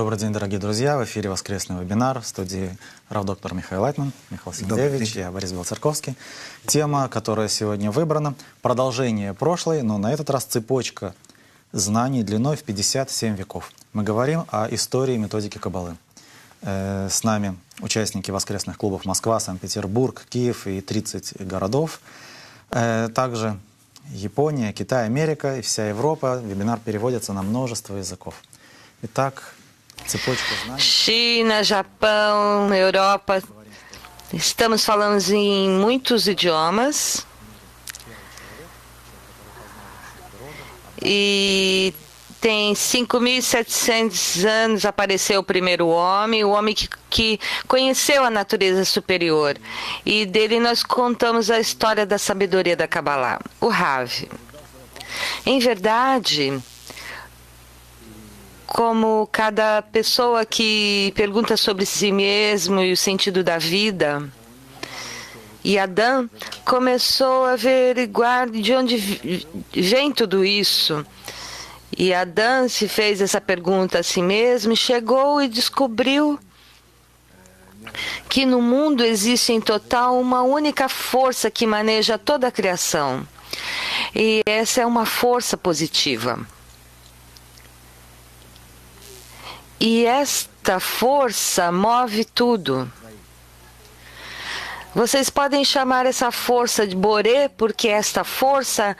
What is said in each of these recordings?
Добрый день, дорогие друзья. В эфире воскресный вебинар в студии равдоктор Михаил Лайтман, Михаил Сергеевич, я Борис Белоцерковский. Тема, которая сегодня выбрана, продолжение прошлой, но на этот раз цепочка знаний длиной в 57 веков. Мы говорим о истории и методике Каббалы. С нами участники воскресных клубов Москва, Санкт-Петербург, Киев и 30 городов. Также Япония, Китай, Америка и вся Европа. Вебинар переводится на множество языков. Итак, цепочка знаний. China, Japão, Europa. Estamos falando em muitos idiomas. E tem 5.700 anos apareceu o primeiro homem, o homem que conheceu a natureza superior. E dele nós contamos a história da sabedoria da Kabbalah, o Rav. Em verdade, como cada pessoa que pergunta sobre si mesmo e o sentido da vida, e Adão começou a averiguar de onde vem tudo isso. E Adão se fez essa pergunta a si mesmo e chegou e descobriu que no mundo existe em total uma única força que maneja toda a criação. E essa é uma força positiva. E esta força move tudo. Vocês podem chamar essa força de Boré, porque esta força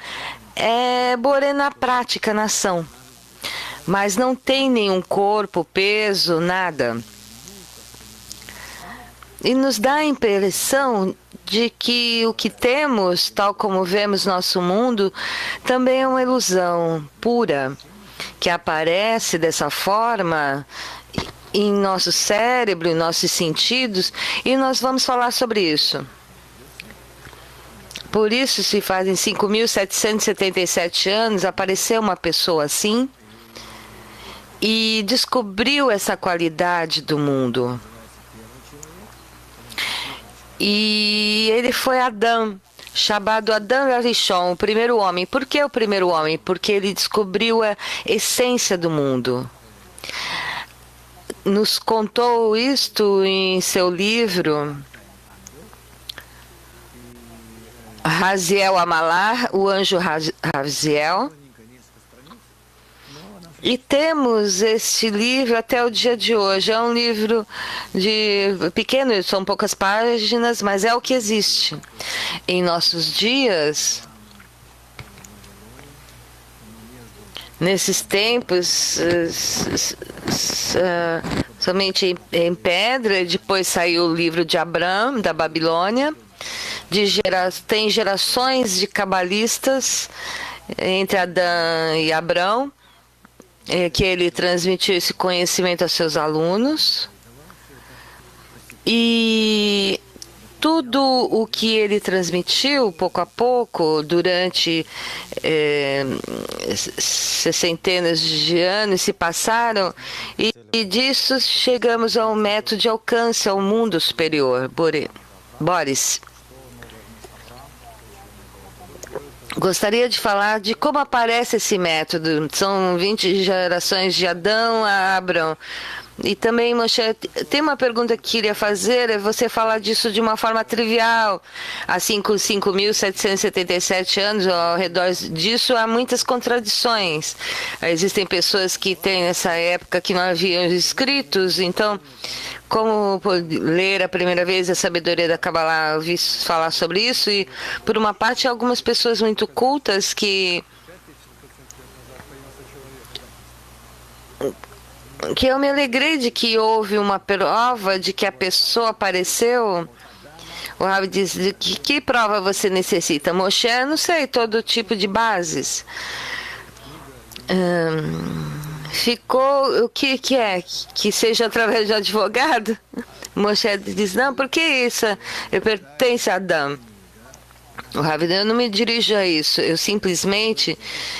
é Boré na prática, na ação. Mas não tem nenhum corpo, peso, nada. E nos dá a impressão de que o que temos, tal como vemos nosso mundo, também é uma ilusão pura, que aparece dessa forma em nosso cérebro, em nossos sentidos, e nós vamos falar sobre isso. Por isso, se fazem 5.777 anos, apareceu uma pessoa assim e descobriu essa qualidade do mundo. E ele foi Adão, chamado Adão Arishon, o primeiro homem. Por que o primeiro homem? Porque ele descobriu a essência do mundo. Nos contou isto em seu livro Raziel Amalar, o anjo Raziel. E temos este livro até o dia de hoje. É um livro pequeno, são poucas páginas, mas é o que existe. Em nossos dias, nesses tempos, somente em pedra, depois saiu o livro de Abrão, da Babilônia. Tem gerações de cabalistas entre Adão e Abrão, que ele transmitiu esse conhecimento aos seus alunos. E tudo o que ele transmitiu, pouco a pouco, durante centenas de anos se passaram, e disso chegamos a um método de alcance ao mundo superior. Boris, gostaria de falar de como aparece esse método. São 20 gerações de Adão a Abrão. E também, Moshe, tem uma pergunta que queria fazer, é você falar disso de uma forma trivial. Assim, com 5.777 anos, ao redor disso, há muitas contradições. Existem pessoas que têm, nessa época, que não haviam escritos, então, como ler a primeira vez a sabedoria da Kabbalah, ouvi falar sobre isso, e, por uma parte, algumas pessoas muito cultas que eu me alegrei de que houve uma prova de que a pessoa apareceu. O Rav diz, de que prova você necessita? Moshe, não sei, todo tipo de bases. Ficou, o que é? Que seja através de advogado? Moshe diz, não, por que isso? Eu pertenço a Adão. O Rav, eu não me dirijo a isso. Eu simplesmente,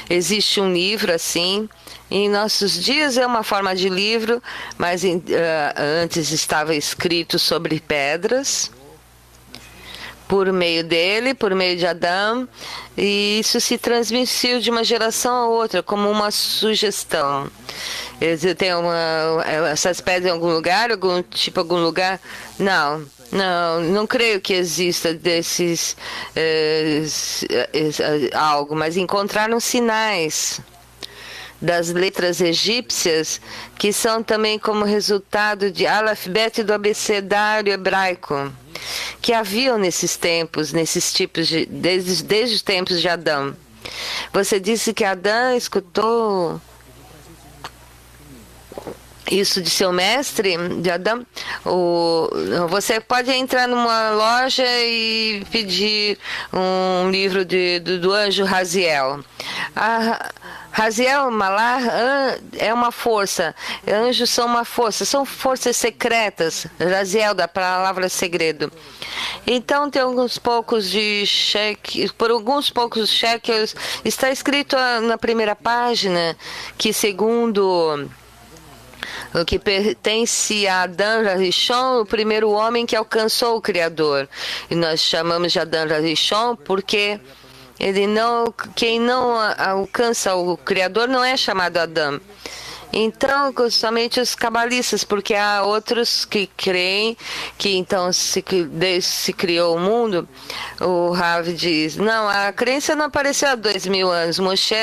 existe um livro assim. Em nossos dias é uma forma de livro, mas antes estava escrito sobre pedras. por meio dele, por meio de Adão, e isso se transmitiu de uma geração a outra, como uma sugestão. Tem essas pedras em algum lugar, algum lugar? Não. Não creio que exista desses algo, mas encontraram sinais das letras egípcias que são também como resultado de alfabeto do abecedário hebraico que haviam nesses tempos, nesses tipos desde os tempos de Adão. Você disse que Adão escutou isso de seu mestre, de Adão. Você pode entrar numa loja e pedir um livro do anjo Raziel. Raziel, Malar, é uma força. Anjos são uma força, são forças secretas. Raziel, da palavra segredo. Então, tem alguns poucos de cheques, por alguns poucos cheques, está escrito na primeira página que, segundo o que pertence a Adão Rishon, o primeiro homem que alcançou o Criador. E nós chamamos de Adão Rishon porque quem não alcança o Criador não é chamado Adão. Então, somente os cabalistas, porque há outros que creem que então desde se criou o mundo, o Rav diz, não, a crença não apareceu há 2000 anos. Moshe...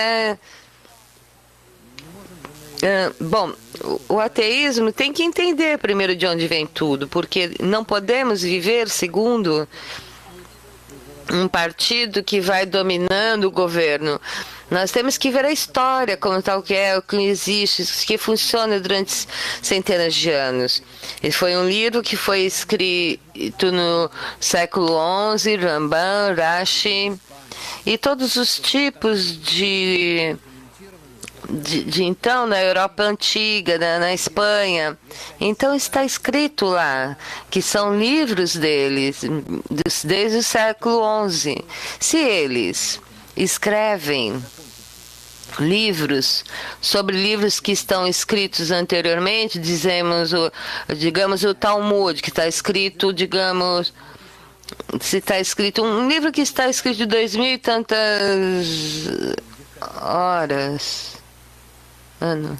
Bom, o ateísmo tem que entender primeiro de onde vem tudo, porque não podemos viver segundo um partido que vai dominando o governo. Nós temos que ver a história como tal que é, o que existe, o que funciona durante centenas de anos. E foi um livro que foi escrito no século XI, Ramban, Rashi, e todos os tipos de então, na Europa Antiga, na Espanha. Então está escrito lá que são livros deles, desde o século XI. Se eles escrevem livros sobre livros que estão escritos anteriormente, digamos o Talmud, que está escrito, digamos, se está escrito, um livro que está escrito de 2000 e tantas horas... anos.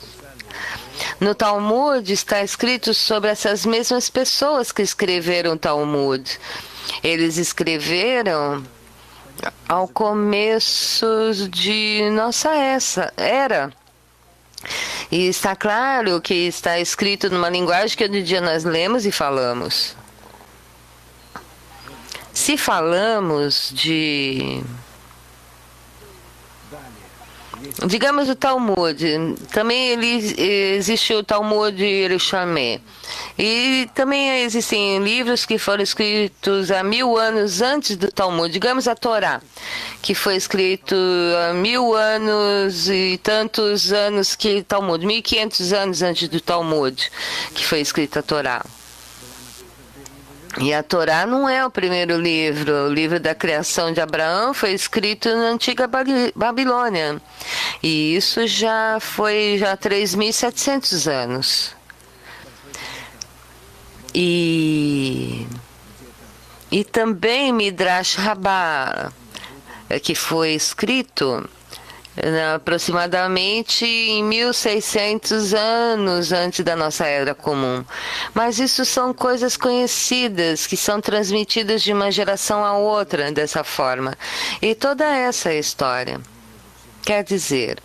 No Talmud está escrito sobre essas mesmas pessoas que escreveram o Talmud. Eles escreveram ao começo de nossa era. E está claro que está escrito numa linguagem que hoje em dia nós lemos e falamos. Se falamos digamos o Talmud, também existe o Talmud Yerushalmi. E também existem livros que foram escritos há 1000 anos antes do Talmud. Digamos a Torá, que foi escrito há 1000 anos e tantos anos que Talmud, 1500 anos antes do Talmud, que foi escrita a Torá. E a Torá não é o primeiro livro. O livro da criação de Abraão foi escrito na antiga Babilônia. E isso já foi 3.700 anos. E também Midrash Rabbah, que foi escrito aproximadamente em 1600 anos antes da nossa era comum. Mas isso são coisas conhecidas, que são transmitidas de uma geração a outra dessa forma. E toda essa história. Quer dizer,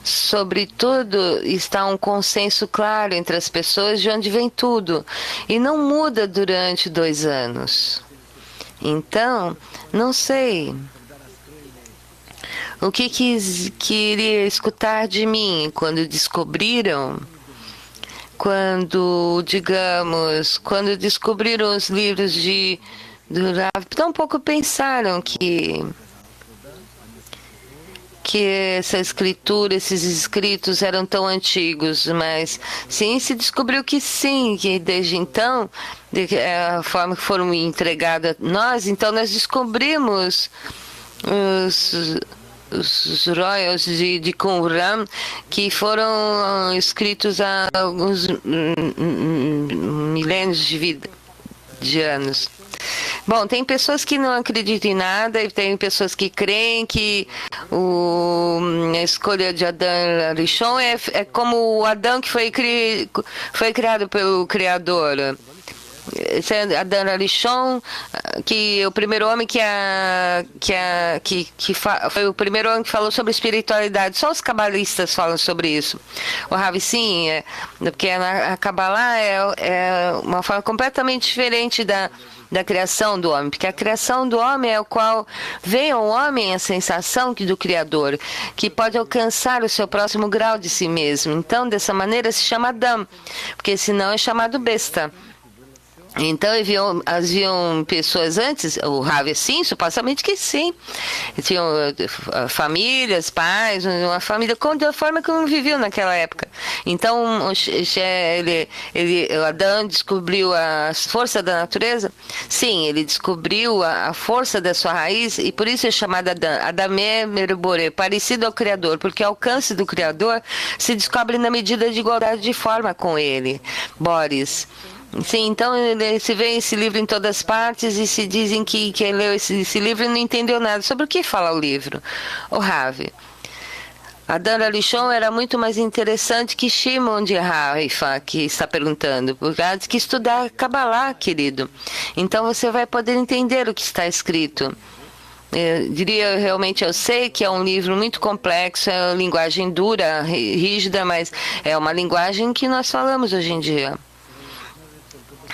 sobretudo está um consenso claro entre as pessoas de onde vem tudo. E não muda durante 2 anos. Então, não sei... O que queria escutar de mim quando descobriram, quando descobriram os livros do Rav, tampouco pensaram que essa escritura, esses escritos eram tão antigos, mas sim, se descobriu que sim, que desde então, a forma que foram entregados a nós, então nós descobrimos os royals de Qumran, que foram escritos há alguns milênios de anos. Bom, tem pessoas que não acreditam em nada e tem pessoas que creem que a escolha de Adão Rishon é como o Adão que foi criado pelo Criador. Esse é Adão Rishon, que o primeiro homem foi o primeiro homem que falou sobre espiritualidade. Só os cabalistas falam sobre isso. O Rav, sim, porque a Kabbalah é uma forma completamente diferente da criação do homem, porque a criação do homem é o qual vem ao homem a sensação do Criador, que pode alcançar o seu próximo grau de si mesmo. Então, dessa maneira se chama Adam, porque senão é chamado besta. Então, haviam pessoas antes, o Rav, sim, supostamente que sim. Tinham famílias, pais, uma família, da forma como viviam naquela época. Então, o Adão descobriu a força da natureza? Sim, ele descobriu a força da sua raiz e por isso é chamado Adão. Adamé Merboré, parecido ao Criador, porque o alcance do Criador se descobre na medida de igualdade de forma com ele. Boris. Sim, então se vê esse livro em todas as partes e se dizem que quem leu esse livro não entendeu nada. Sobre o que fala o livro? O Rav. Adão Rishon era muito mais interessante que Shimon de Haifa, que está perguntando, por causa que estudar Kabbalah, querido. Então você vai poder entender o que está escrito. Eu diria, realmente, eu sei que é um livro muito complexo, é uma linguagem dura, rígida, mas é uma linguagem que nós falamos hoje em dia.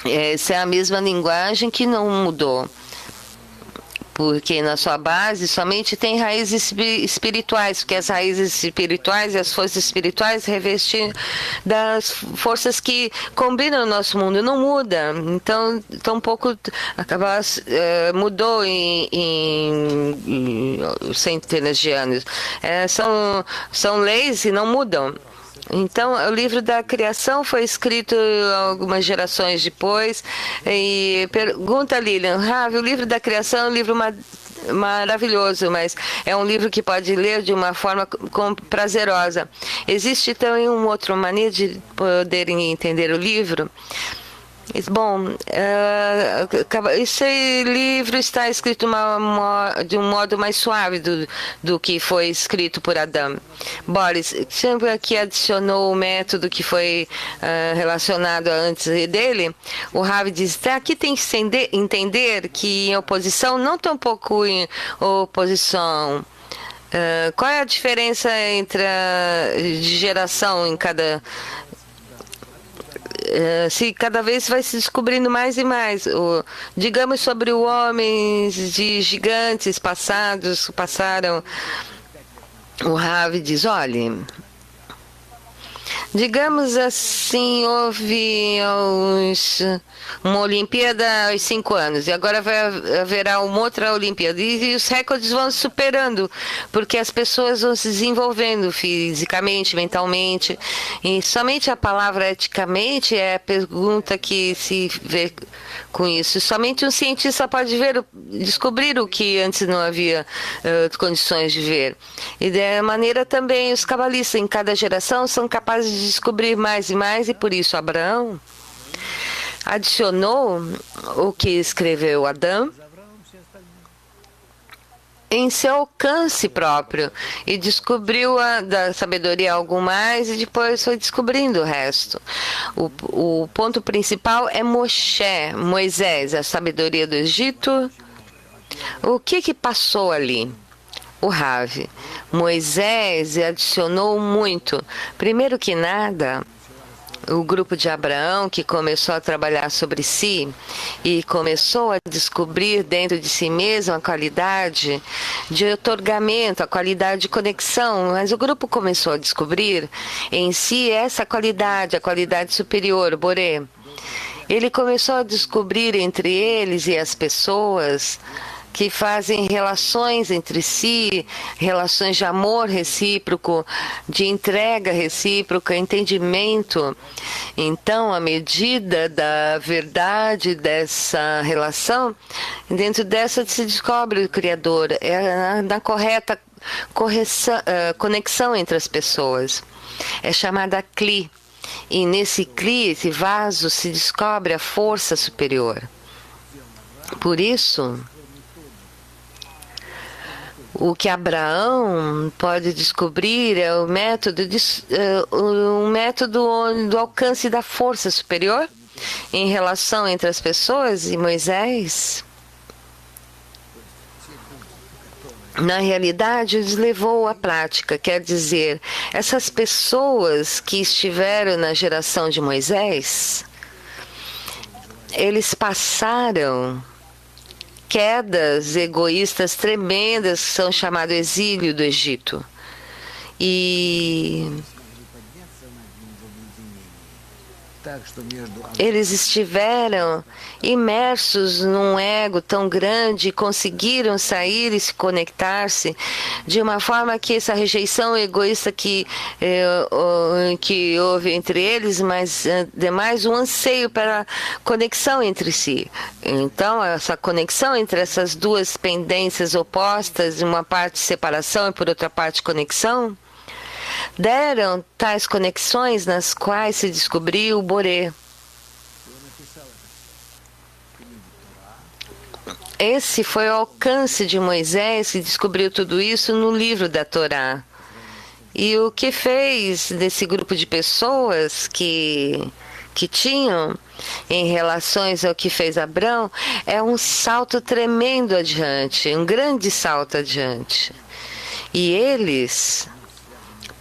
Essa é a mesma linguagem que não mudou, porque na sua base somente tem raízes espirituais, porque as raízes espirituais e as forças espirituais revestem das forças que combinam o nosso mundo, não muda. Então, tão pouco mudou em centenas de anos. São leis e não mudam. Então, o livro da criação foi escrito algumas gerações depois. E pergunta a Lilian, Rav, o livro da criação é um livro maravilhoso, mas é um livro que pode ler de uma forma prazerosa. Existe também uma outra maneira de poderem entender o livro? Bom, esse livro está escrito de um modo mais suave do que foi escrito por Adão. Boris, sempre que adicionou o método que foi relacionado antes dele, o Rav diz, aqui tem que entender que em oposição, não tão pouco em oposição. Qual é a diferença entre de geração em cada... se cada vez vai se descobrindo mais e mais, digamos sobre o homens de gigantes passaram, o Rav diz, olha, digamos assim, houve uma Olimpíada aos 5 anos e agora haverá uma outra Olimpíada e os recordes vão se superando porque as pessoas vão se desenvolvendo fisicamente, mentalmente e somente a palavra eticamente é a pergunta que se vê com isso. Somente um cientista pode descobrir o que antes não havia condições de ver. E da maneira também os cabalistas em cada geração são capazes de descobrir mais e mais e por isso Abraão adicionou o que escreveu Adão em seu alcance próprio e descobriu da sabedoria algo mais e depois foi descobrindo o resto. O ponto principal é Moisés, a sabedoria do Egito. O que passou ali? O Rav. Moisés adicionou muito. Primeiro que nada, o grupo de Abraão, que começou a trabalhar sobre si e começou a descobrir dentro de si mesmo a qualidade de otorgamento, a qualidade de conexão, mas o grupo começou a descobrir em si essa qualidade, a qualidade superior, Boré. Ele começou a descobrir entre eles e as pessoas que fazem relações entre si, relações de amor recíproco, de entrega recíproca, entendimento. Então, à medida da verdade dessa relação, dentro dessa se descobre o Criador, é na correta conexão entre as pessoas. É chamada Kli. E nesse Kli, esse vaso, se descobre a força superior. Por isso, o que Abraão pode descobrir é o método, do alcance da força superior em relação entre as pessoas e Moisés. Na realidade, os levou à prática, quer dizer, essas pessoas que estiveram na geração de Moisés, eles passaram quedas egoístas tremendas que são chamadas exílio do Egito. E eles estiveram imersos num ego tão grande e conseguiram sair e se conectar-se de uma forma que essa rejeição egoísta que houve entre eles, mas demais um anseio para conexão entre si. Então, essa conexão entre essas duas pendências opostas, uma parte separação e por outra parte conexão, deram tais conexões nas quais se descobriu o Boré. Esse foi o alcance de Moisés, que descobriu tudo isso no livro da Torá. E o que fez desse grupo de pessoas que tinham em relações ao que fez Abrão é um salto tremendo adiante, um grande salto adiante. E eles...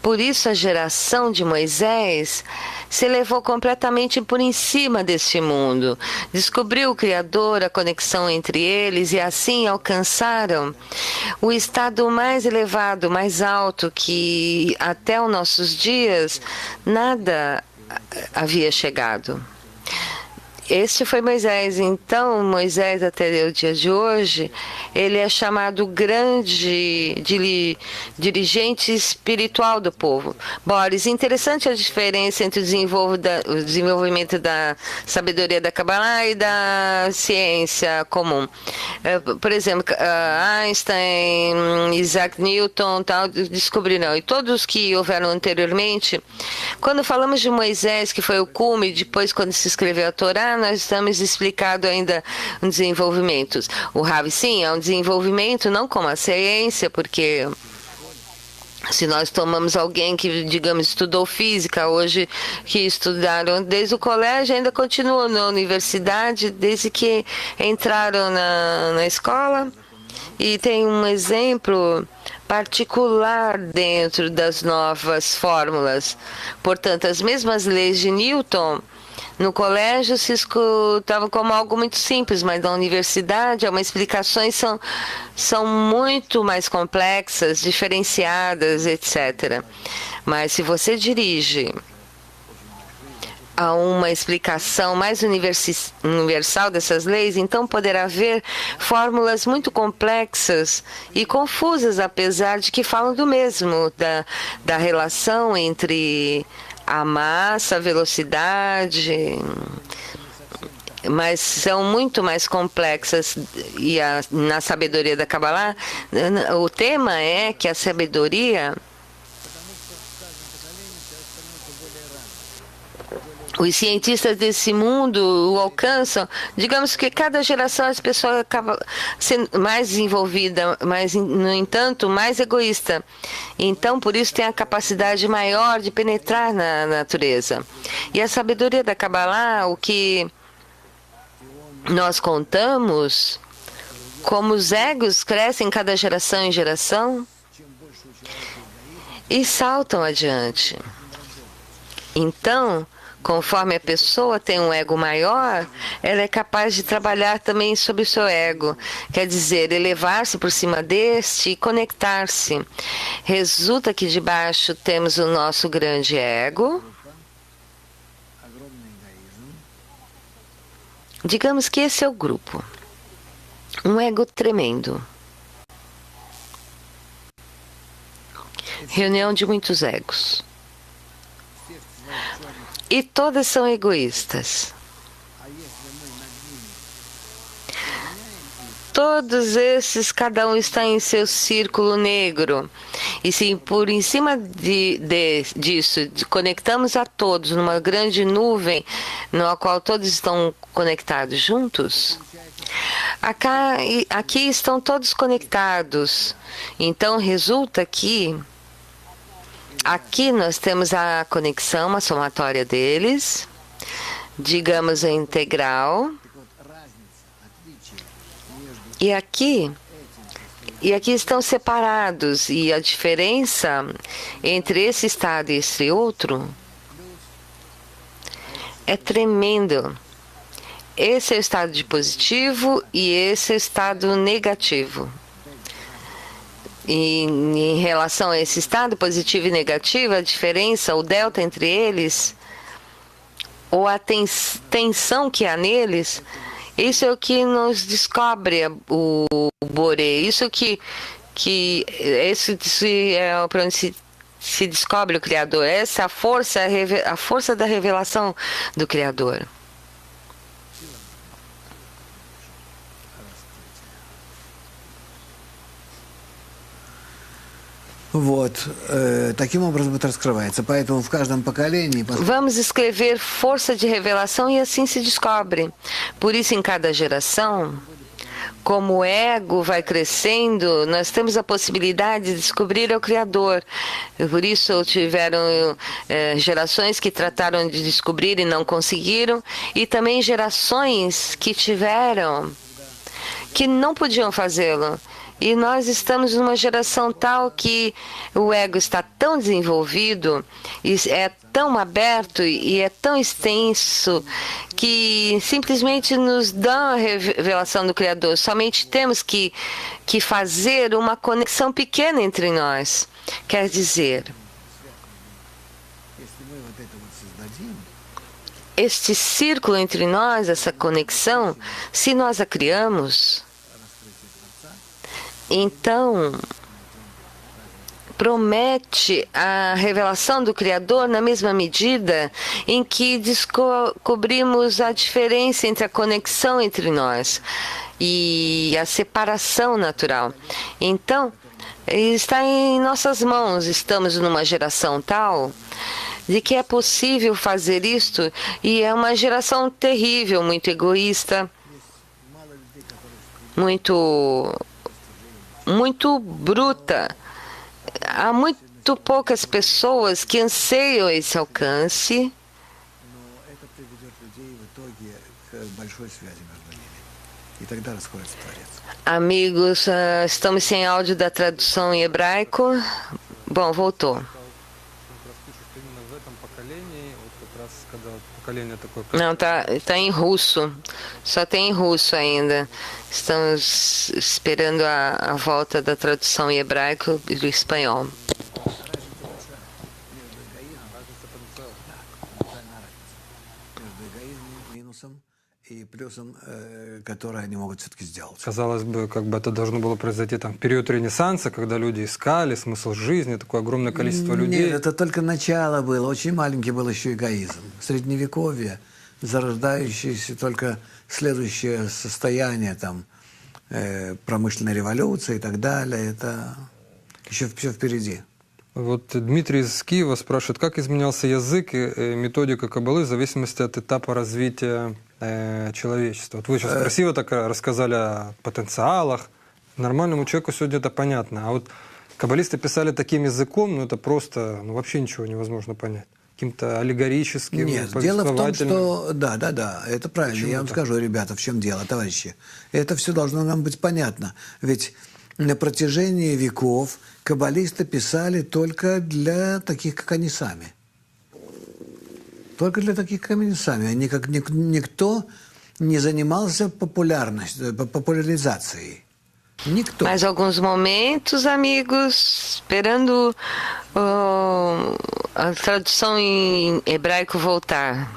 Por isso a geração de Moisés se elevou completamente por em cima deste mundo, descobriu o Criador, a conexão entre eles e assim alcançaram o estado mais elevado, mais alto que até os nossos dias nada havia chegado. Este foi Moisés. Então, Moisés, até o dia de hoje, ele é chamado grande dirigente espiritual do povo. Boris, interessante a diferença entre o desenvolvimento da sabedoria da Kabbalah e da ciência comum. Por exemplo, Einstein, Isaac Newton, tal, descobriram. E todos que houveram anteriormente, quando falamos de Moisés, que foi o cume, depois quando se escreveu a Torá, nós estamos explicando ainda um desenvolvimento. O Rav, sim, é um desenvolvimento, não como a ciência, porque se nós tomamos alguém que, digamos, estudou física hoje, que estudaram desde o colégio, ainda continuam na universidade, desde que entraram na escola. E tem um exemplo particular dentro das novas fórmulas. Portanto, as mesmas leis de Newton, no colégio se escutavam como algo muito simples, mas na universidade as explicações são muito mais complexas, diferenciadas, etc. Mas se você dirige a uma explicação mais universal dessas leis, então poderá haver fórmulas muito complexas e confusas, apesar de que falam do mesmo, da relação entre a massa, a velocidade, mas são muito mais complexas. E na sabedoria da Kabbalah, o tema é que a sabedoria, os cientistas desse mundo o alcançam, digamos que cada geração as pessoas acabam sendo mais desenvolvida, mas, no entanto, mais egoísta. Então, por isso, tem a capacidade maior de penetrar na natureza. E a sabedoria da Kabbalah, o que nós contamos, como os egos crescem cada geração em geração e saltam adiante. Então, conforme a pessoa tem um ego maior, ela é capaz de trabalhar também sobre o seu ego. Quer dizer, elevar-se por cima deste e conectar-se. Resulta que de baixo temos o nosso grande ego. Digamos que esse é o grupo. Um ego tremendo. Reunião de muitos egos. E todas são egoístas. Todos esses, cada um está em seu círculo negro. E se por em cima disso conectamos a todos numa grande nuvem, na qual todos estão conectados juntos, Aqui estão todos conectados. Então, resulta que aqui nós temos a conexão, a somatória deles, digamos a integral. E aqui estão separados. E a diferença entre esse estado e esse outro é tremendo. Esse é o estado de positivo e esse é o estado negativo. E em relação a esse estado positivo e negativo, a diferença, o delta entre eles, ou a tensão que há neles, isso é o que nos descobre o Boré. Isso esse é para onde se descobre o Criador. Essa é a força da revelação do Criador. Вот. Таким образом это раскрывается. Поэтому в каждом поколении... Vamos escrever força de revelação e assim se descobre. Por isso, em cada geração, como o ego vai crescendo, nós temos a possibilidade de descobrir o Criador. Por isso, tiveram gerações que trataram de descobrir e não conseguiram, e também gerações que não podiam fazê-lo. E nós estamos numa geração tal que o ego está tão desenvolvido, e é tão aberto e é tão extenso que simplesmente nos dá a revelação do Criador. Somente temos que fazer uma conexão pequena entre nós. Quer dizer, este círculo entre nós, essa conexão, se nós a criamos, então promete a revelação do Criador na mesma medida em que descobrimos a diferença entre a conexão entre nós e a separação natural. Então, está em nossas mãos. Estamos numa geração tal de que é possível fazer isto, e é uma geração terrível, muito egoísta, muito bruta. Há muito poucas pessoas que anseiam esse alcance. Amigos, estamos sem áudio da tradução em hebraico. Bom, voltou. Não, tá em russo. Só tem em russo ainda. Estamos esperando a volta da tradução em hebraico e do espanhol. И плюсом, которые они могут все-таки сделать. Казалось бы, как бы это должно было произойти там в период Ренессанса, когда люди искали смысл жизни, такое огромное количество людей. Нет, это только начало было. Очень маленький был еще эгоизм. Средневековье, зарождающееся только следующее состояние, там, промышленной революции и так далее, это еще все впереди. Вот Дмитрий из Киева спрашивает, как изменялся язык и методика Каббалы в зависимости от этапа развития человечества. Вот вы сейчас красиво так рассказали о потенциалах. Нормальному человеку сегодня это понятно. А вот каббалисты писали таким языком, ну это просто, ну вообще ничего невозможно понять. Каким-то аллегорическим, Нет, дело в том, что... Да, это правильно. Почему Я вам так? скажу, ребята, в чем дело, товарищи. Это все должно нам быть понятно. Ведь на протяжении веков каббалисты писали только для таких, как они сами. Только для таких, как они сами. Никто не занимался популяризацией. Никто. Mais alguns momentos, amigos, esperando a tradução em hebraico voltar.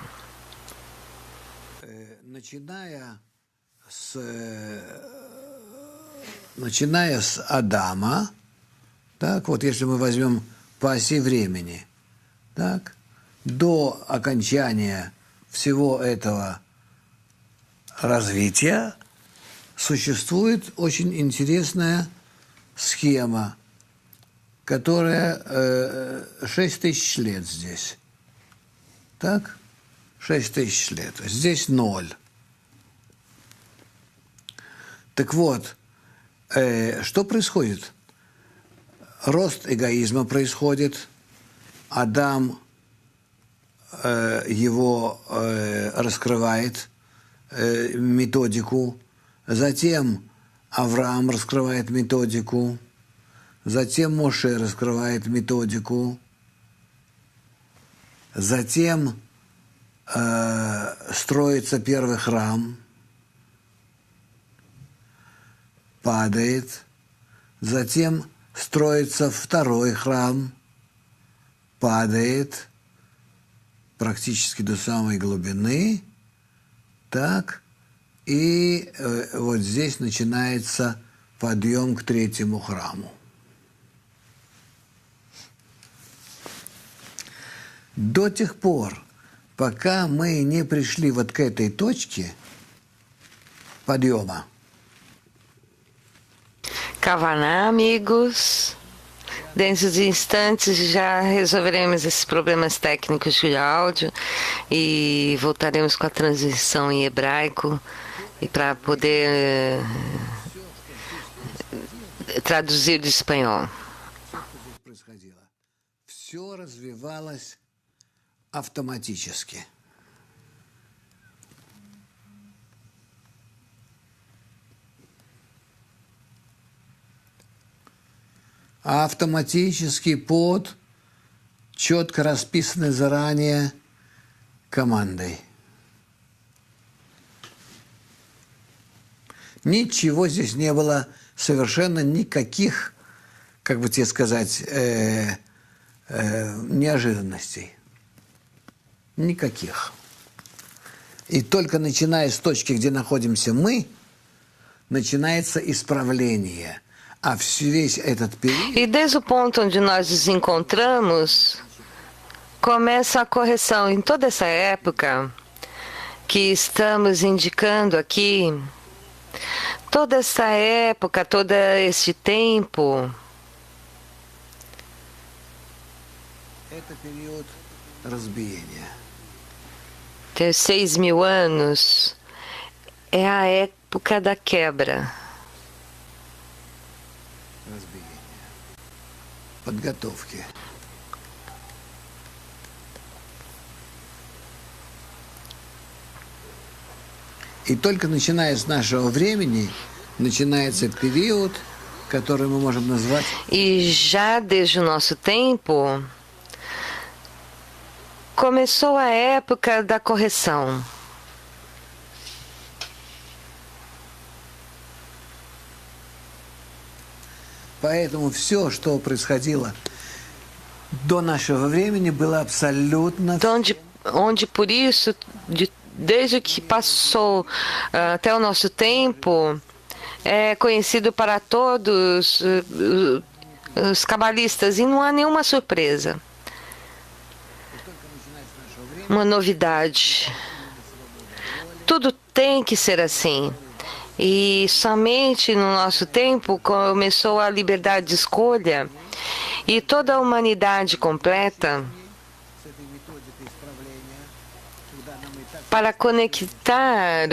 Начиная с Адама, так, вот если мы возьмем по оси времени, так, до окончания всего этого развития существует очень интересная схема, которая 6000 лет здесь. Так? 6000 лет. Здесь 0. Так вот, что происходит? Рост эгоизма происходит. Адам его раскрывает, методику. Затем Авраам раскрывает методику. Затем Моше раскрывает методику. Затем строится первый храм. Падает. Затем строится второй храм. Падает практически до самой глубины. Так. И вот здесь начинается подъем к третьему храму. До тех пор, пока мы не пришли вот к этой точке подъема. Kavaná, amigos. Dentro de instantes já resolveremos esses problemas técnicos de áudio e voltaremos com a transmissão em hebraico e para poder traduzir do espanhol. Все развивалось автоматически. Автоматически под четко расписанной заранее командой. Ничего здесь не было, совершенно никаких, как бы тебе сказать, неожиданностей. Никаких. И только начиная с точки, где находимся мы, начинается исправление. А весь этот период... E desde o ponto onde nós nos encontramos, começa a correção. Em toda essa época que estamos indicando aqui, toda essa época, todo este tempo, это период разбиения. tem 6.000 anos, é a época da quebra. Подготовки. И только начиная с нашего времени начинается период, который мы можем назвать... E já desde o nosso tempo, começou a época da correção. Поэтому все, что происходило до нашего времени, было абсолютно... Onde por isso, desde que passou até o nosso tempo, é conhecido para todos os cabalistas e não há nenhuma surpresa. Uma novidade. Tudo tem que ser assim. E somente no nosso tempo começou a liberdade de escolha e toda a humanidade completa para conectar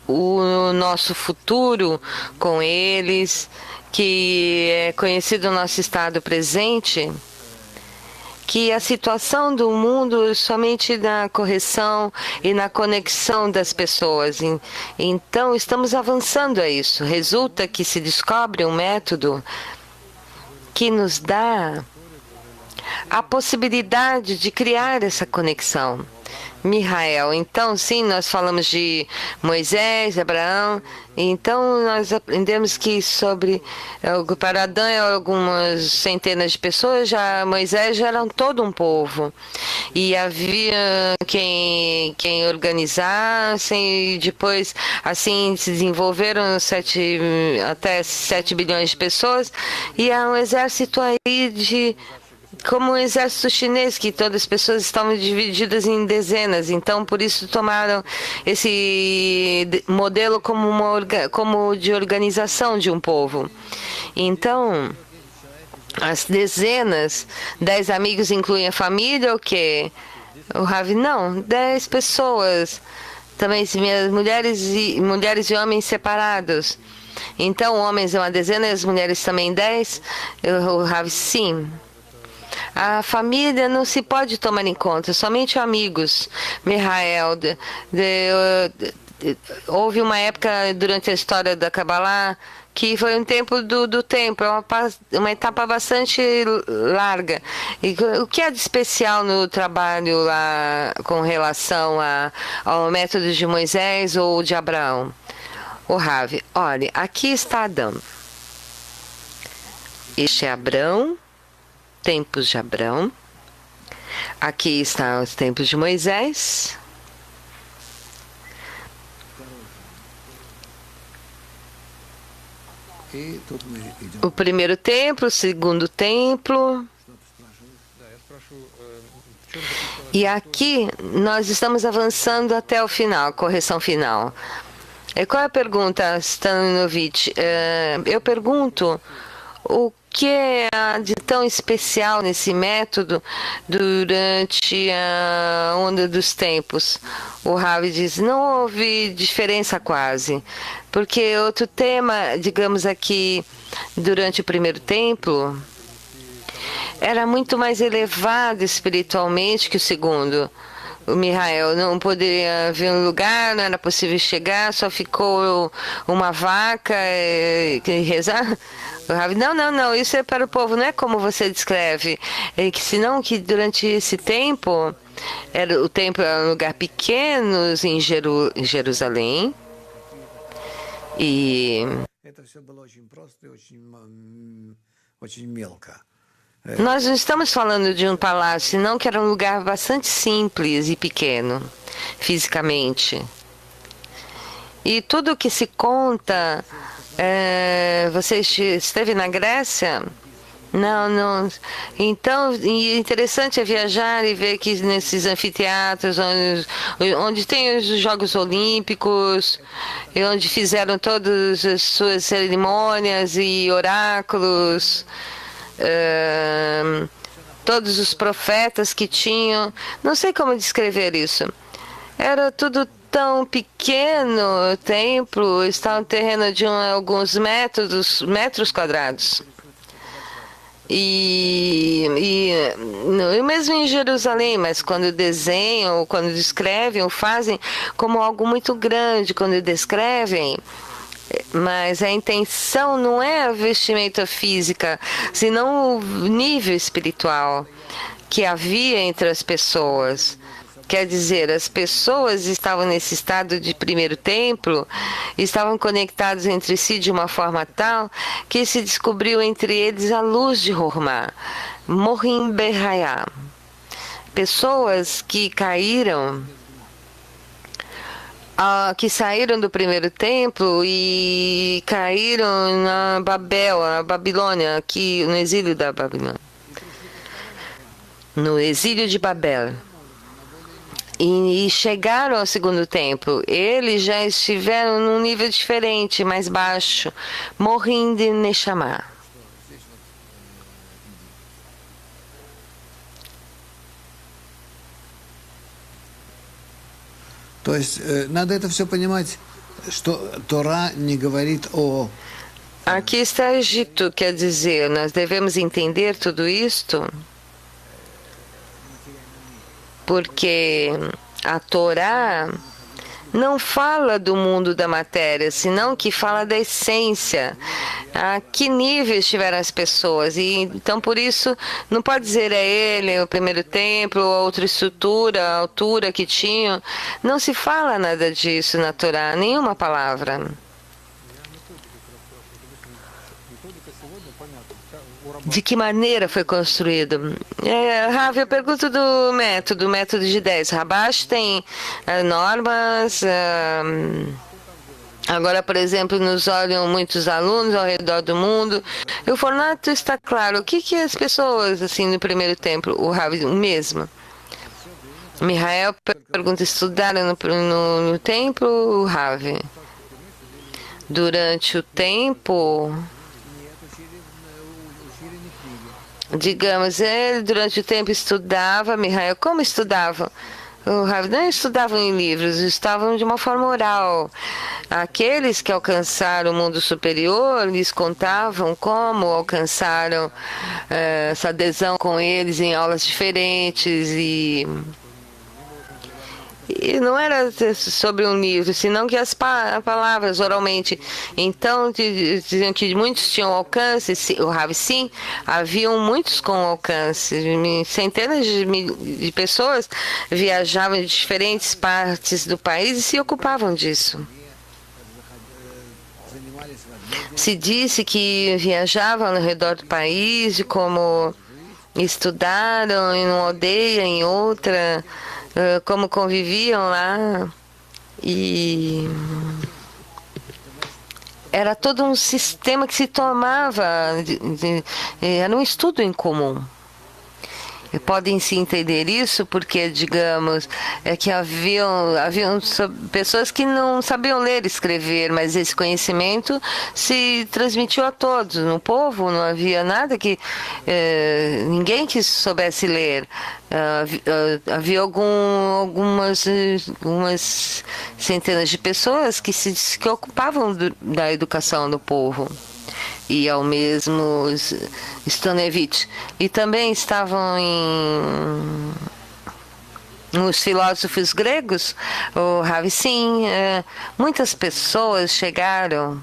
o nosso futuro com eles, que é conhecido o nosso estado presente, que a situação do mundo somente na correção e na conexão das pessoas. Então, estamos avançando a isso. Resulta que se descobre um método que nos dá a possibilidade de criar essa conexão. Mihael, então sim, nós falamos de Moisés, Abraão, então nós aprendemos que para Adão e algumas centenas de pessoas, já Moisés já era todo um povo, e havia quem organizasse, e depois assim se desenvolveram até 7 bilhões de pessoas, e há um exército aí como o exército chinês, que todas as pessoas estavam divididas em dezenas. Então, por isso, tomaram esse modelo como de organização de um povo. Então, as dezenas, 10 amigos incluem a família, o quê? O Ravi, não, 10 pessoas. também mulheres e homens separados. Então, homens é uma dezena e as mulheres também 10. O Rav, sim. A família não se pode tomar em conta, somente amigos. Mihael, houve uma época durante a história da Kabbalah que foi um tempo do tempo, uma etapa bastante larga. E o que há de especial no trabalho lá com relação ao método de Moisés ou de Abraão? O Rav, olha, aqui está Adão. Este é Abraão, tempos de Abraão. Aqui estão os tempos de Moisés. O primeiro templo, o segundo templo. E aqui nós estamos avançando até o final, correção final. E qual é a pergunta, Stanovic? Eu pergunto o que é de tão especial nesse método durante a onda dos tempos? O Ravi diz, não houve diferença quase, porque outro tema, digamos aqui, durante o primeiro templo, era muito mais elevado espiritualmente que o segundo. O Mihael não poderia ver um lugar, não era possível chegar, só ficou uma vaca e rezar. O Rav, não, isso é para o povo, não é como você descreve. É que senão que durante esse tempo, o templo era um lugar pequeno em Jerusalém. E nós não estamos falando de um palácio, senão que era um lugar bastante simples e pequeno, fisicamente. E tudo que se conta, você esteve na Grécia? Não. Então, interessante é viajar e ver que nesses anfiteatros, onde tem os Jogos Olímpicos, e onde fizeram todas as suas cerimônias e oráculos, todos os profetas que tinham, não sei como descrever isso. Era tudo tão pequeno, o templo está no terreno de alguns metros quadrados. E mesmo em Jerusalém, mas quando desenham, quando descrevem, ou fazem como algo muito grande, quando descrevem. Mas a intenção não é a vestimenta física, senão o nível espiritual que havia entre as pessoas. Quer dizer, as pessoas estavam nesse estado de primeiro templo, estavam conectados entre si de uma forma tal que se descobriu entre eles a luz de Hormá, Morim Berrayá. Pessoas que caíram, que saíram do primeiro templo e caíram na Babilônia, aqui no exílio da Babilônia, no exílio de Babel. E chegaram ao segundo templo. Eles já estiveram num nível diferente, mais baixo. Morim de Neshama. То есть надо это все понимать, что Тора не говорит о... Aqui está Egito, quer dizer, nós devemos entender tudo isto porque a Torá não fala do mundo da matéria, senão que fala da essência. A que nível estiveram as pessoas? E então, por isso, não pode dizer a ele o primeiro templo, a outra estrutura, a altura que tinham. Não se fala nada disso na Torá, nenhuma palavra. De que maneira foi construído? Rav, eu pergunto do método de 10. Rabash tem normas. Agora, por exemplo, nos olham muitos alunos ao redor do mundo. E o formato está claro. O que as pessoas, assim, no primeiro templo, o Rav, o mesmo? Mihael pergunta, estudaram no templo, o Rav? Durante o tempo... Digamos, ele durante o tempo estudava, Mihael, como estudava? O Rav não estudavam em livros, estavam de uma forma oral. Aqueles que alcançaram o mundo superior lhes contavam como alcançaram essa adesão com eles em aulas diferentes e não era sobre um livro, senão que as palavras oralmente. Então, diziam que muitos tinham alcance, o Rav sim, haviam muitos com alcance. Centenas de pessoas viajavam de diferentes partes do país e se ocupavam disso. Se disse que viajavam ao redor do país, de como estudaram em uma aldeia, em outra, como conviviam lá, e era todo um sistema que se tomava, era um estudo em comum. E podem se entender isso porque, digamos, que haviam pessoas que não sabiam ler e escrever, mas esse conhecimento se transmitiu a todos. No povo não havia nada que ninguém que soubesse ler. Havia algumas centenas de pessoas que que ocupavam da educação do povo. E ao mesmo Stanevich. E também estavam os filósofos gregos, o Rav sim, muitas pessoas chegaram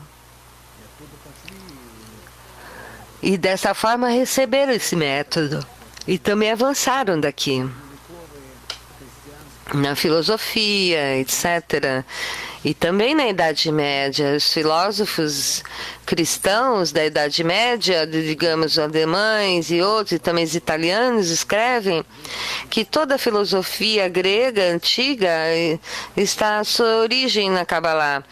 e dessa forma receberam esse método e também avançaram daqui na filosofia, etc. E também na Idade Média, os filósofos cristãos da Idade Média, digamos, alemães e outros, e também os italianos, escrevem que toda a filosofia grega antiga está a sua origem na Kabbalah.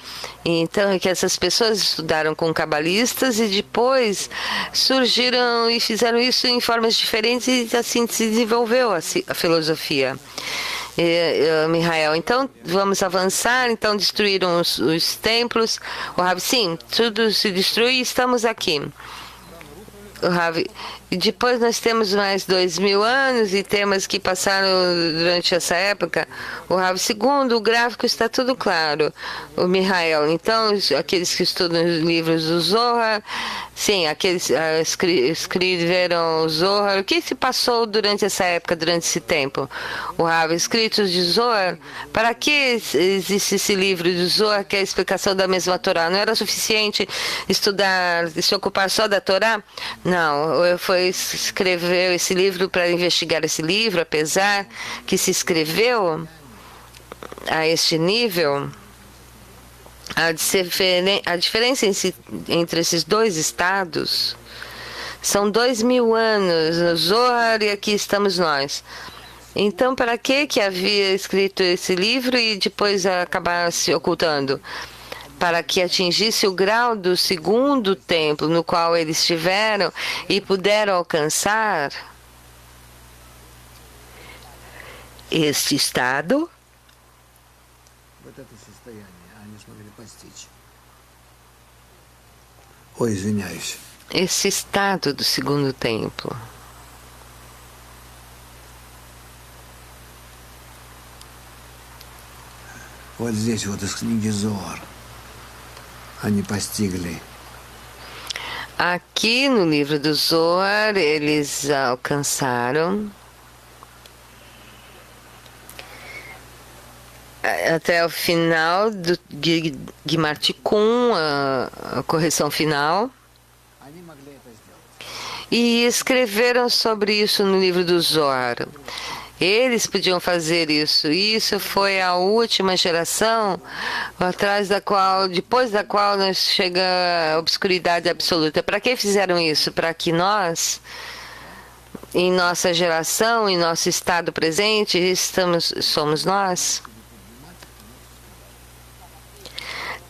Então, que essas pessoas estudaram com cabalistas e depois surgiram e fizeram isso em formas diferentes e assim se desenvolveu a filosofia. Mihael, então vamos avançar. Então destruíram os templos. O Rav, sim, tudo se destruiu e estamos aqui. O Rav, e depois nós temos mais 2000 anos e temas que passaram durante essa época. O Rav, segundo o gráfico está tudo claro. O Mihael, então aqueles que estudam os livros do Zohar, sim, aqueles escreveram o Zohar. O que se passou durante essa época, durante esse tempo? O Rav, escritos de Zohar, para que existe esse livro de Zohar, que é a explicação da mesma Torá? Não era suficiente estudar, se ocupar só da Torá? Não, escreveu esse livro para investigar esse livro, apesar que se escreveu a este nível. A diferença entre esses dois estados são 2000 anos no Zohar e aqui estamos nós. Então, para que havia escrito esse livro e depois acabar se ocultando? Para que atingisse o grau do segundo templo no qual eles estiveram e puderam alcançar este estado. Oi, извиняюсь. Esse estado do segundo templo. Вот здесь вот из книги Зоар. Они постигли. Aqui no livro do Zohar, eles alcançaram até o final do Gimar Tikkun, a correção final. E escreveram sobre isso no livro do Zohar. Eles podiam fazer isso. Isso foi a última geração depois da qual nós chega a obscuridade absoluta. Para que fizeram isso? Para que nós, em nossa geração, em nosso estado presente, somos nós.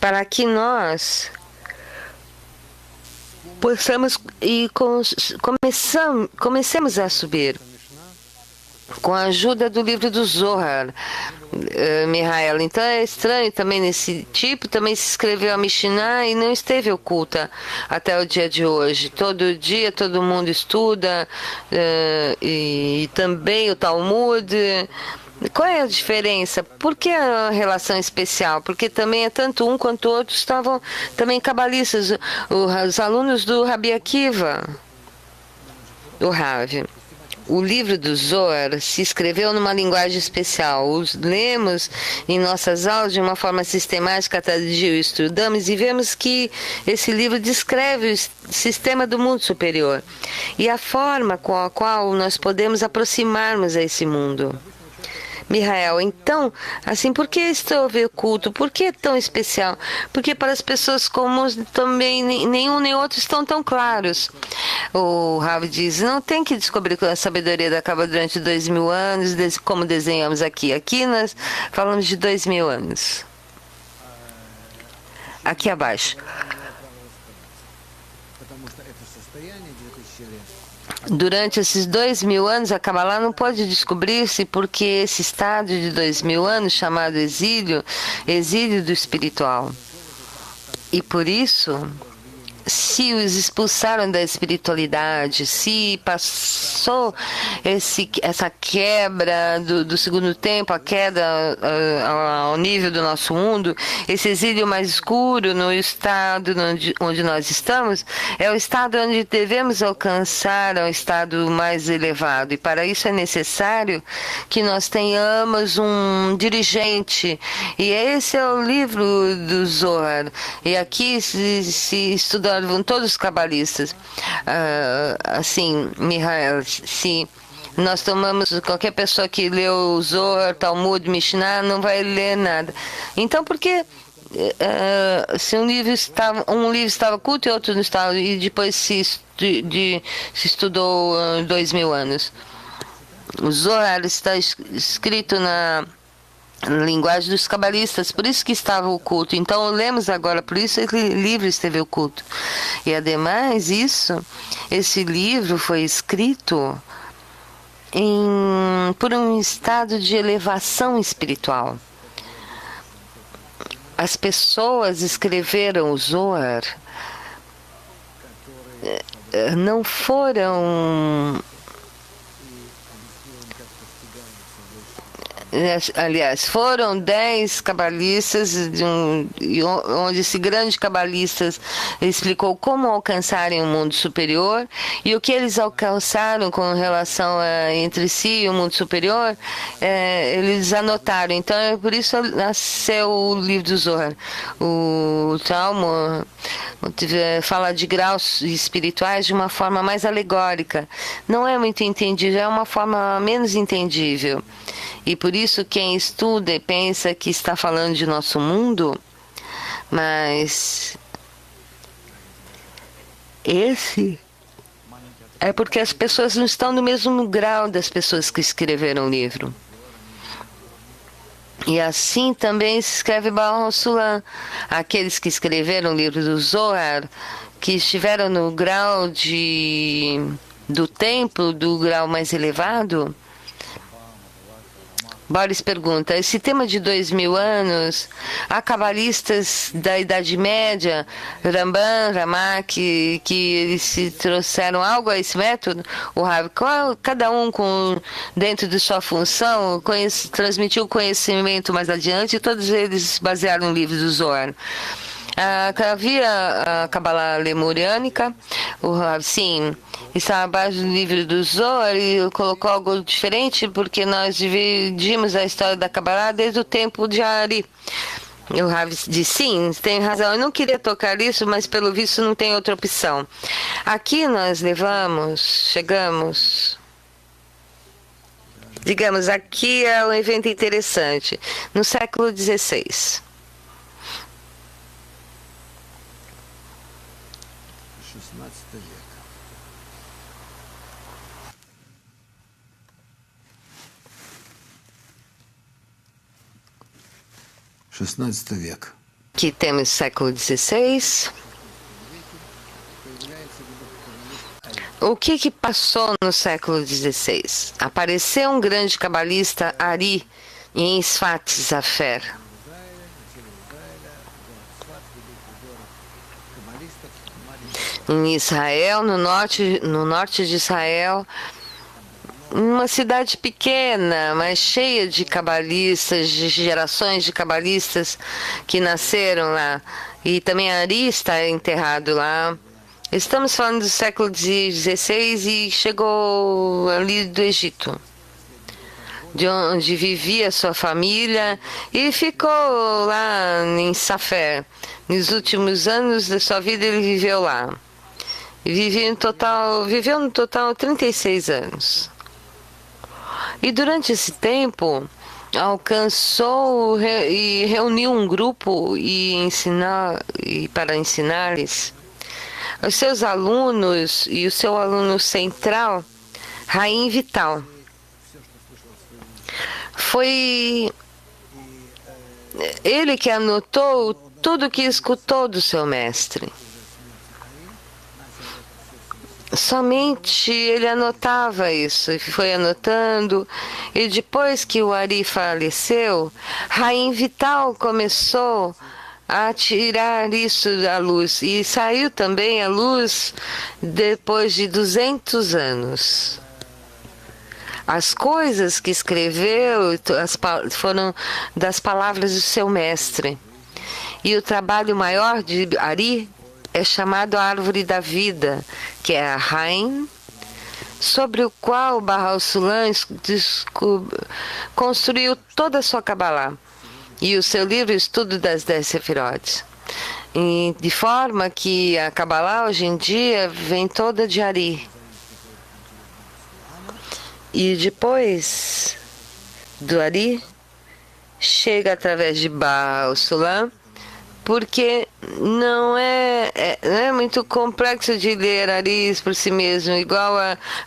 Para que nós possamos e comecemos a subir. Com a ajuda do livro do Zohar, Mihael. Então é estranho também nesse tipo, também se escreveu a Mishnah e não esteve oculta até o dia de hoje. Todo dia todo mundo estuda, e também o Talmud, Qual é a diferença? Por que a relação especial? Porque também é tanto um quanto o outro estavam também cabalistas, os alunos do Rabi Akiva, o Rav. O livro do Zohar se escreveu numa linguagem especial. Os lemos em nossas aulas de uma forma sistemática, cada dia estudamos e vemos que esse livro descreve o sistema do mundo superior e a forma com a qual nós podemos aproximarmos a esse mundo. Mihael, então, assim, por que este culto? Por que é tão especial? Porque para as pessoas comuns também nenhum nem outro estão tão claros. O Rav diz, não tem que descobrir a sabedoria da Kabbalah durante 2000 anos, como desenhamos aqui. Aqui nós falamos de 2000 anos. Aqui abaixo. Durante esses 2000 anos, a Kabbalah não pode descobrir-se porque esse estado de 2000 anos, chamado exílio, exílio do espiritual. E por isso, se os expulsaram da espiritualidade, se passou essa quebra do segundo tempo, a queda ao nível do nosso mundo, esse exílio mais escuro no estado onde nós estamos, é o estado onde devemos alcançar o estado mais elevado. E para isso é necessário que nós tenhamos um dirigente. E esse é o livro do Zohar. E aqui se estuda vão todos os cabalistas. Assim, Mihael, se nós tomamos, qualquer pessoa que leu o Zohar, Talmud, Mishnah, não vai ler nada. Então, por que se um livro estava culto e outro não estava, e depois se estudou 2000 anos? O Zohar está escrito na linguagem dos cabalistas, por isso que estava oculto. Então lemos agora, por isso esse livro esteve oculto. E ademais esse livro foi escrito por um estado de elevação espiritual. As pessoas escreveram o Zohar, não foram... Aliás, foram 10 cabalistas, onde esse grande cabalista explicou como alcançarem o mundo superior e o que eles alcançaram com relação entre si e o mundo superior, eles anotaram. Então, é por isso nasceu o livro do Zohar. O Talmud fala de graus espirituais de uma forma mais alegórica. Não é muito entendível, é uma forma menos entendível. E por isso quem estuda e pensa que está falando de nosso mundo, mas esse é porque as pessoas não estão no mesmo grau das pessoas que escreveram o livro. E assim também se escreve Baal HaSulam. Aqueles que escreveram o livro do Zohar, que estiveram no grau do templo, do grau mais elevado. Boris pergunta, esse tema de 2000 anos, há cabalistas da Idade Média, Ramban, Ramak, que eles se trouxeram algo a esse método? O Rav, cada um dentro de sua função, transmitiu o conhecimento mais adiante e todos eles basearam no livro do Zohar. Havia a Kabbalah lemuriânica, o Rav, sim, está abaixo do livro do Zohar e colocou algo diferente porque nós dividimos a história da Kabbalah desde o tempo de Ari. O Rav disse, sim, tem razão, eu não queria tocar isso, mas pelo visto não tem outra opção. Aqui nós chegamos, digamos, aqui é um evento interessante, no século XVI. 16 век. Aqui temos século XVI. O que passou no século XVI? Apareceu um grande cabalista, Ari, em Sfat Zafer. Em Israel, no norte de Israel, uma cidade pequena, mas cheia de cabalistas, de gerações de cabalistas que nasceram lá. E também Ari está enterrado lá. Estamos falando do século XVI e chegou ali do Egito, de onde vivia sua família, e ficou lá em Safé. Nos últimos anos da sua vida ele viveu lá. E viveu no total 36 anos. E durante esse tempo alcançou e reuniu um grupo para ensinar-lhes os seus alunos, e o seu aluno central, Raim Vital. Foi ele que anotou tudo o que escutou do seu mestre. Somente ele anotava isso, e foi anotando, e depois que o Ari faleceu, Raim Vital começou a tirar isso à luz, e saiu também à luz depois de 200 anos. As coisas que escreveu foram das palavras do seu mestre. E o trabalho maior de Ari é chamado a Árvore da Vida, que é a Rain, sobre o qual Bahá'u'lláh construiu toda a sua Kabbalah e o seu livro Estudo das 10 Sefirot. De forma que a Kabbalah hoje em dia vem toda de Ari. E depois do Ari, chega através de Bahá'u'lláh, porque não é muito complexo de ler Ari por si mesmo, igual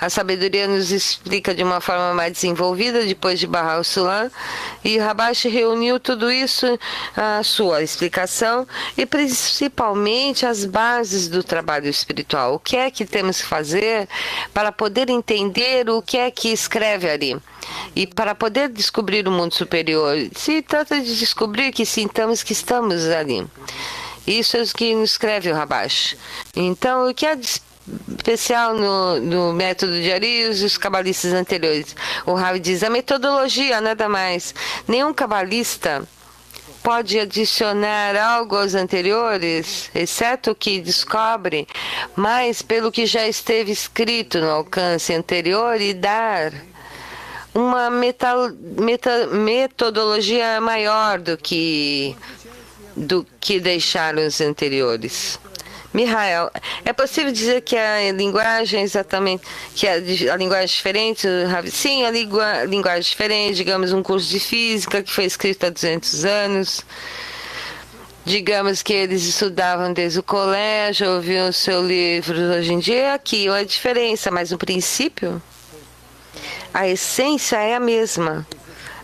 a sabedoria nos explica de uma forma mais desenvolvida depois de Bahá'u'lláh, e Rabash reuniu tudo isso, a sua explicação, e principalmente as bases do trabalho espiritual. O que é que temos que fazer para poder entender o que é que escreve Ari? E para poder descobrir o mundo superior, se trata de descobrir que sintamos que estamos ali. Isso é o que nos escreve o Rabash. Então, o que é de especial no método de Ari e os cabalistas anteriores? O Rav diz, a metodologia, nada mais. Nenhum cabalista pode adicionar algo aos anteriores, exceto o que descobre, mas pelo que já esteve escrito no alcance anterior, e dar uma metodologia maior do que deixaram os anteriores. Mihael, é possível dizer que a linguagem exatamente, que a linguagem é diferente? Sim, a linguagem é diferente, digamos, um curso de física que foi escrito há 200 anos. Digamos que eles estudavam desde o colégio, ouviam o seu livro. Hoje em dia, aqui a diferença, mas no princípio, a essência é a mesma,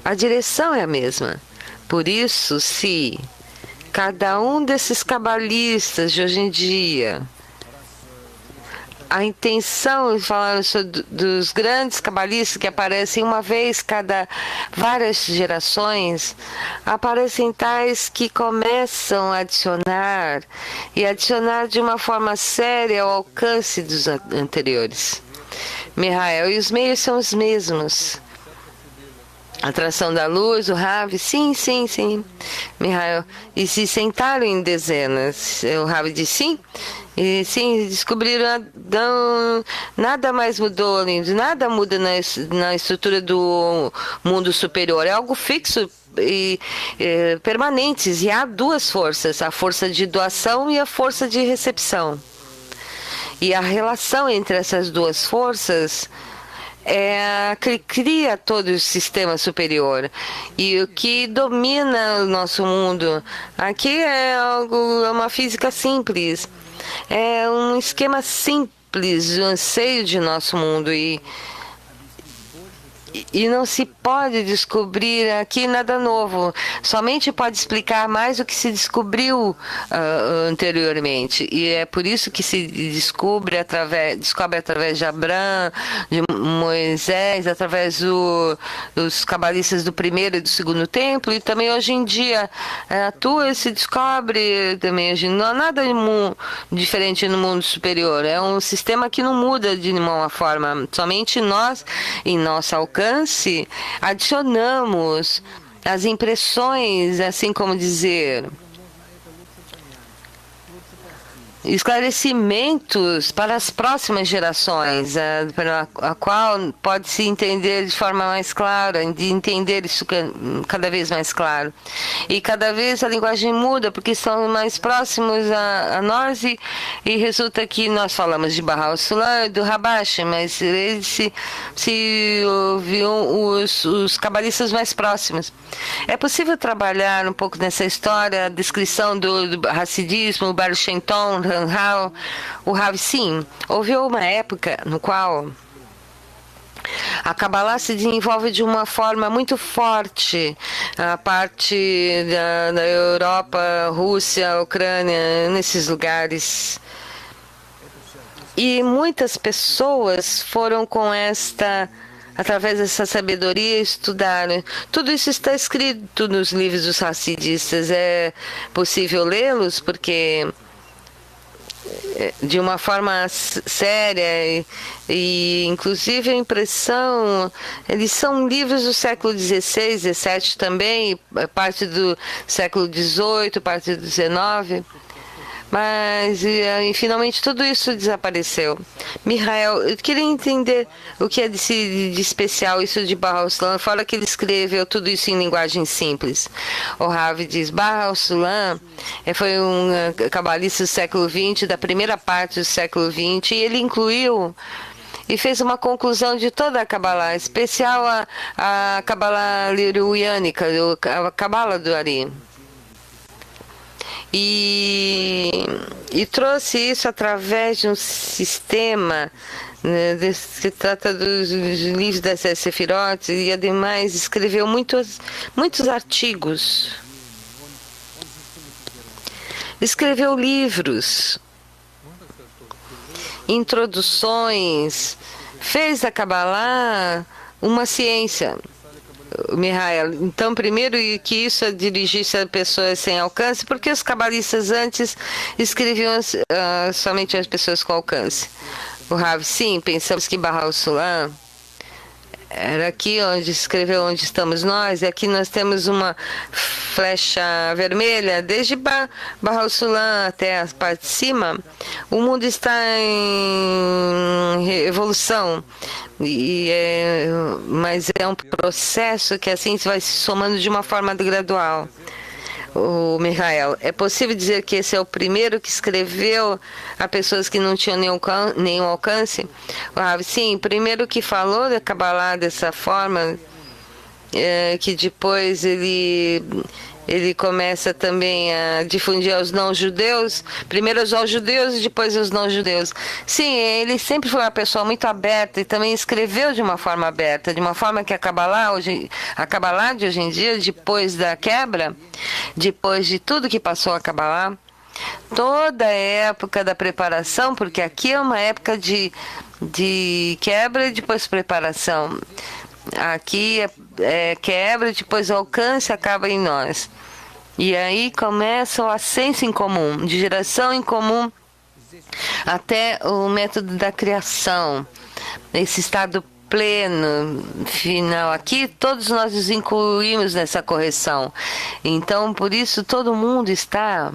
a direção é a mesma. Por isso, se cada um desses cabalistas de hoje em dia, a intenção de falar dos grandes cabalistas que aparecem uma vez cada várias gerações, aparecem tais que começam a adicionar de uma forma séria ao alcance dos anteriores. Mihael, e os meios são os mesmos. Atração da luz, o Rav, sim. Mihael, e se sentaram em dezenas. O Rav disse sim. E sim, descobriram, nada mais mudou, nada muda na estrutura do mundo superior. É algo fixo e permanentes. E há duas forças, a força de doação e a força de recepção. E a relação entre essas duas forças é a que cria todo o sistema superior. E o que domina o nosso mundo aqui é uma física simples. É um esquema simples, o anseio de nosso mundo. E E não se pode descobrir aqui nada novo. Somente pode explicar mais o que se descobriu anteriormente. E é por isso que se descobre através de Abraão, de Moisés, através dos cabalistas do primeiro e do segundo templo. E também hoje em dia atua e se descobre também. Hoje não há nada diferente no mundo superior. É um sistema que não muda de nenhuma forma. Somente nós, em nosso alcance, adicionamos as impressões, assim como dizer, esclarecimentos para as próximas gerações, a qual pode se entender de forma mais clara, de entender isso cada vez mais claro. E cada vez a linguagem muda, porque são mais próximos a nós e resulta que nós falamos de Bahá'u'lláh Sulam e do Rabash, mas eles se ouviam os cabalistas mais próximos. É possível trabalhar um pouco nessa história, a descrição do Hassidismo, o Baal Shem Tov, o Rav, sim, houve uma época no qual a Kabbalah se desenvolve de uma forma muito forte, a parte da Europa, Rússia, Ucrânia, nesses lugares. E muitas pessoas foram com através dessa sabedoria, estudaram. Tudo isso está escrito nos livros dos hassidistas. É possível lê-los porque de uma forma séria e inclusive a impressão, eles são livros do século XVI, XVII também, parte do século XVIII, parte do XIX, mas finalmente tudo isso desapareceu. Mihael, eu queria entender o que é de especial isso de Bahá'u'lláh Sulam, fora que ele escreveu tudo isso em linguagem simples. O Rav diz, Bahá'u'lláh Sulam foi um cabalista do século XX, da primeira parte do século XX, e ele incluiu e fez uma conclusão de toda a Kabbalah, especial a Kabbalah liruyânica, a Kabbalah do Ari. E trouxe isso através de um sistema, né, se trata dos livros das Sefirot, e ademais escreveu muitos artigos. Escreveu livros, introduções, fez da Kabbalah uma ciência. Mihael, então primeiro que isso dirigisse a pessoas sem alcance, porque os cabalistas antes escreviam somente as pessoas com alcance. O Rav, sim, pensamos que Bahá'u'lláh Sulam era aqui onde escreveu onde estamos nós, e aqui nós temos uma flecha vermelha, desde Bahá'u'lláh Sulam até a parte de cima, o mundo está em evolução, mas é um processo que assim vai se somando de uma forma gradual. O Mihael, é possível dizer que esse é o primeiro que escreveu a pessoas que não tinham nenhum alcance? O Rav, sim, primeiro que falou da Kabbalah dessa forma, que depois ele começa também a difundir aos não-judeus, primeiro aos judeus e depois aos não-judeus. Sim, ele sempre foi uma pessoa muito aberta e também escreveu de uma forma aberta, de uma forma que a Kabbalah de hoje em dia, depois da quebra, depois de tudo que passou a Kabbalah, toda a época da preparação, porque aqui é uma época de quebra e depois preparação. Aqui é quebra, depois o alcance acaba em nós. E aí começa o ascenso em comum, de geração em comum, até o método da criação. Esse estado pleno, final. Aqui todos nós nos incluímos nessa correção. Então, por isso, todo mundo está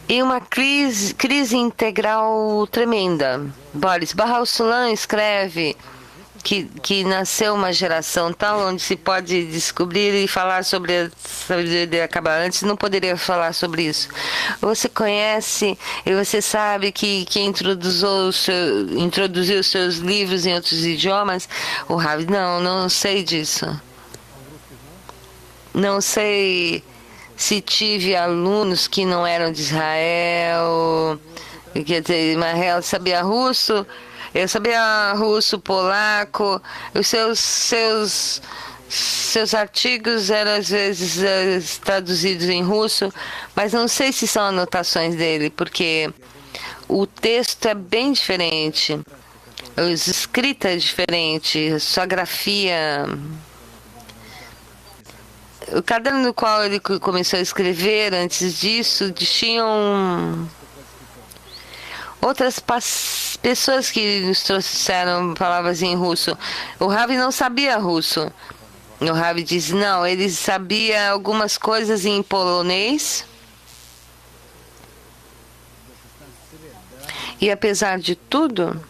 em uma crise integral tremenda. Boris Bahá'u'lláh Sulam escreve que nasceu uma geração tal onde se pode descobrir e falar sobre a sabedoria Kabbalah. Antes não poderia falar sobre isso. Você conhece e você sabe que quem introduziu seus livros em outros idiomas? O Rav, não sei disso. Não sei se tive alunos que não eram de Israel, quer dizer, Israel sabia russo, Eu sabia russo, polaco, os seus artigos eram às vezes traduzidos em russo, mas não sei se são anotações dele, porque o texto é bem diferente, a escrita é diferente, sua grafia. O caderno no qual ele começou a escrever antes disso tinham outras pessoas que nos trouxeram palavras em russo. O Ravi não sabia russo. O Ravi diz, não, ele sabia algumas coisas em polonês. E apesar de tudo,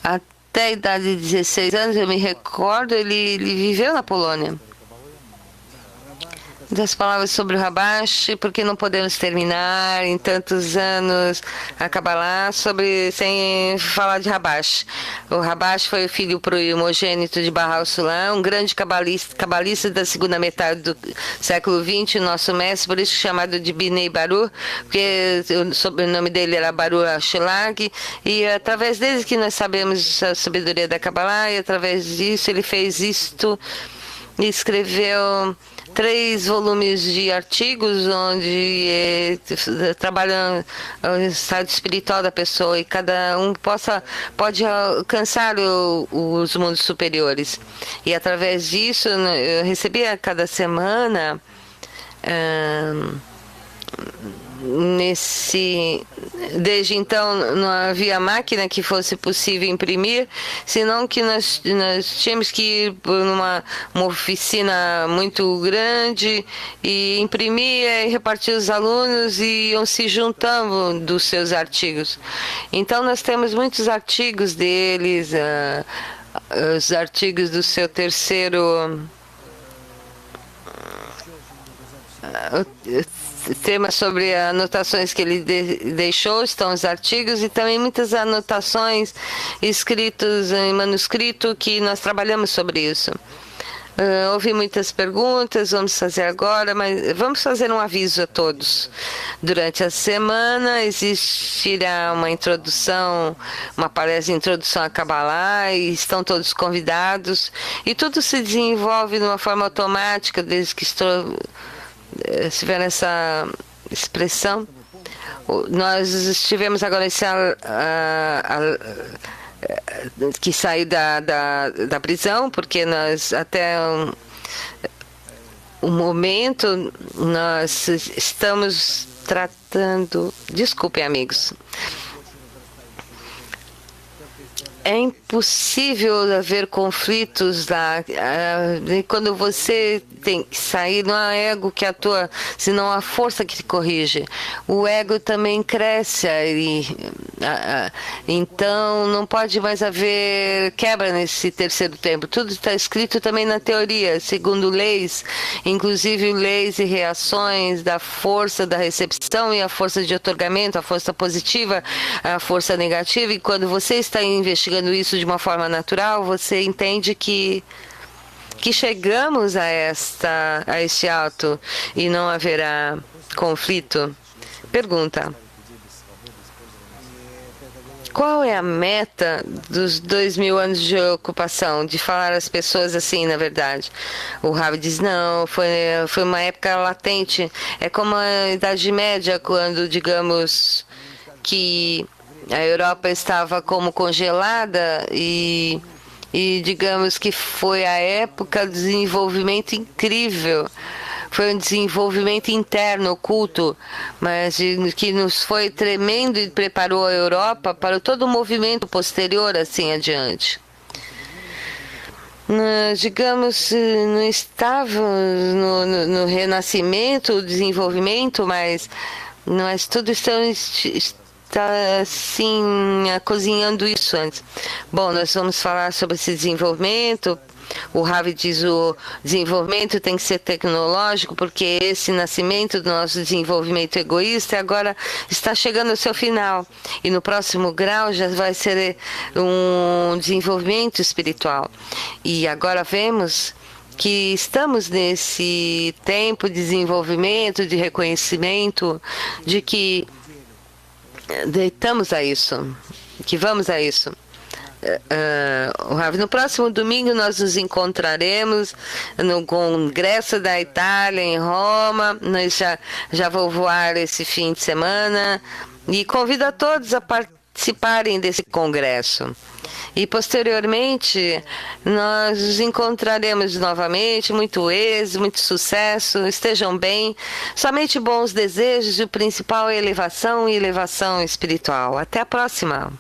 até a idade de 16 anos, eu me recordo, ele viveu na Polônia. Das palavras sobre o Rabash, porque não podemos terminar em tantos anos a Kabbalah sem falar de Rabash. O Rabash foi o filho primogênito de Bahá'u'lláh Sulam, um grande cabalista da segunda metade do século XX, nosso mestre, por isso chamado de Binei Baruch, porque o sobrenome dele era Baruch Ashulag, e através dele que nós sabemos a sabedoria da Kabbalah, e através disso ele fez isto e escreveu 3 volumes de artigos onde trabalham o estado espiritual da pessoa e cada um pode alcançar os mundos superiores. E através disso eu recebia cada semana desde então não havia máquina que fosse possível imprimir, senão que nós tínhamos que ir por uma oficina muito grande e imprimir e repartir os alunos e iam se juntando dos seus artigos. Então nós temos muitos artigos deles, os artigos do seu terceiro tema sobre anotações que ele deixou, estão os artigos e também muitas anotações escritas em manuscrito que nós trabalhamos sobre isso. Houve muitas perguntas, vamos fazer agora, mas vamos fazer um aviso a todos. Durante a semana existirá uma introdução, uma palestra de introdução à Kabbalah e estão todos convidados e tudo se desenvolve de uma forma automática desde que se tiver essa expressão. Nós estivemos agora que saiu da prisão, porque nós até o momento nós estamos tratando. Desculpem, amigos. É impossível haver conflitos lá. Quando você tem que sair, não é o ego que atua, senão a força que te corrige. O ego também cresce. Então, não pode mais haver quebra nesse terceiro tempo. Tudo está escrito também na teoria, segundo leis, inclusive leis e reações da força da recepção e a força de otorgamento, a força positiva, a força negativa. E quando você está investigando isso de uma forma natural, você entende que chegamos a este alto e não haverá conflito. Pergunta: qual é a meta dos 2000 anos de ocupação? De falar às pessoas assim, na verdade. O Rav diz, não, foi uma época latente. É como a Idade Média, quando, digamos, que a Europa estava como congelada e digamos que foi a época de desenvolvimento incrível. Foi um desenvolvimento interno, oculto, mas que nos foi tremendo e preparou a Europa para todo o movimento posterior, assim adiante. Digamos, não estávamos no renascimento, desenvolvimento, mas tudo está assim, cozinhando isso antes. Bom, nós vamos falar sobre esse desenvolvimento. O Ravi diz o desenvolvimento tem que ser tecnológico, porque esse nascimento do nosso desenvolvimento egoísta agora está chegando ao seu final. E no próximo grau já vai ser um desenvolvimento espiritual. E agora vemos que estamos nesse tempo de desenvolvimento, de reconhecimento, de que deitamos a isso. que vamos a isso. Rav, no próximo domingo nós nos encontraremos no Congresso da Itália em Roma. Nós já vou voar esse fim de semana e convido a todos a participarem desse congresso. E posteriormente nós nos encontraremos novamente. Muito êxito, muito sucesso, estejam bem, somente bons desejos e o principal é elevação e elevação espiritual. Até a próxima.